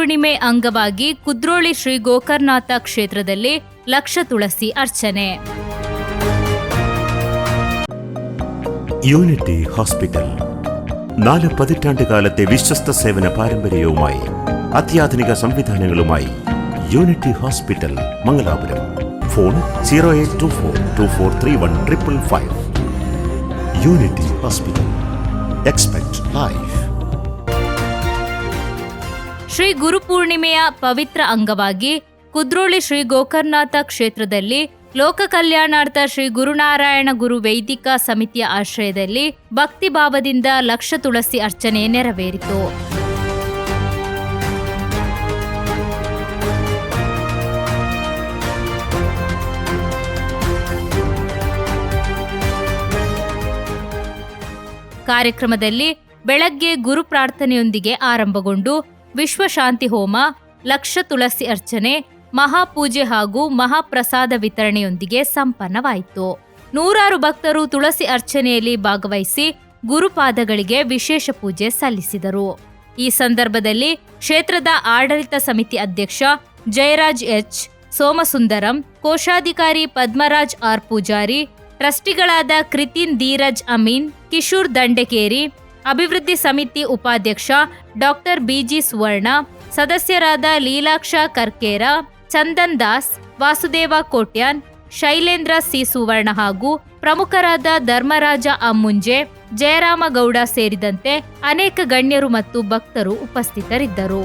ಗುರುಪೂರ್ಣಿಮೆ ಅಂಗವಾಗಿ ಕುದ್ರೋಳಿ ಶ್ರೀ ಗೋಕರ್ಣನಾಥ ಕ್ಷೇತ್ರದಲ್ಲಿ ಲಕ್ಷ തുളസി അർച്ചನೆ. യൂണിറ്റി ഹോസ്പിറ്റൽ 4 പതിറ്റാണ്ടുകാലത്തെ വിശ്വസ്ത സേവന പാരമ്പര്യവുമായി അത്യാധുനിക സംവിധാനങ്ങളുമായി Unity Hospital Mangalapuram. Phone 0824243155. Unity Hospital. Expect life. Shri ಗುರುಪೂರ್ಣಿಮೆಯ ಪವಿತ್ರ ಅಂಗವಾಗಿ ಕುದ್ರೋಳಿ ಶ್ರೀ ಗೋಕರ್ಣನಾಥ ಕ್ಷೇತ್ರದಲ್ಲಿ ಲೋಕ ಕಲ್ಯಾಣಾರ್ಥ ಶ್ರೀ ಗುರುನಾರಾಯಣ ಗುರು ವೈದಿಕ ಸಮಿತಿಯ ಆಶ್ರಯದಲ್ಲಿ ಭಕ್ತಿ ಭಾವದಿಂದ ಲಕ್ಷ ತುಳಸಿ ಅರ್ಚನೆ ನೆರವೇರಿತು. ಕಾರ್ಯಕ್ರಮದಲ್ಲಿ ಬೆಳಗ್ಗೆ ಗುರು ಪ್ರಾರ್ಥನೆಯೊಂದಿಗೆ ಆರಂಭಗೊಂಡು ವಿಶ್ವಶಾಂತಿ ಹೋಮ, ಲಕ್ಷ ತುಳಸಿ ಅರ್ಚನೆ, ಮಹಾಪೂಜೆ ಹಾಗೂ ಮಹಾಪ್ರಸಾದ ವಿತರಣೆಯೊಂದಿಗೆ ಸಂಪನ್ನವಾಯಿತು. ನೂರಾರು ಭಕ್ತರು ತುಳಸಿ ಅರ್ಚನೆಯಲ್ಲಿ ಭಾಗವಹಿಸಿ ಗುರುಪಾದಗಳಿಗೆ ವಿಶೇಷ ಪೂಜೆ ಸಲ್ಲಿಸಿದರು. ಈ ಸಂದರ್ಭದಲ್ಲಿ ಕ್ಷೇತ್ರದ ಆಡಳಿತ ಸಮಿತಿ ಅಧ್ಯಕ್ಷ ಜಯರಾಜ್ ಎಚ್ ಸೋಮಸುಂದರಂ, ಕೋಶಾಧಿಕಾರಿ ಪದ್ಮರಾಜ್ ಆರ್ ಪೂಜಾರಿ, ಟ್ರಸ್ಟಿಗಳಾದ ಕೃತಿನ್ ಧೀರಜ್ ಅಮೀನ್, ಕಿಶೋರ್ ದಂಡೆಕೇರಿ, ಅಭಿವೃದ್ಧಿ ಸಮಿತಿ ಉಪಾಧ್ಯಕ್ಷ ಡಾಕ್ಟರ್ ಬಿಜಿ ಸುವರ್ಣ, ಸದಸ್ಯರಾದ ಲೀಲಾಕ್ಷ ಕರ್ಕೇರ, ಚಂದನ್ ದಾಸ್, ವಾಸುದೇವ ಕೋಟ್ಯಾನ್, ಶೈಲೇಂದ್ರ ಸಿ ಸುವರ್ಣ ಹಾಗೂ ಪ್ರಮುಖರಾದ ಧರ್ಮರಾಜ ಅಮ್ಮುಂಜೆ, ಜಯರಾಮ ಗೌಡ ಸೇರಿದಂತೆ ಅನೇಕ ಗಣ್ಯರು ಮತ್ತು ಭಕ್ತರು ಉಪಸ್ಥಿತರಿದ್ದರು.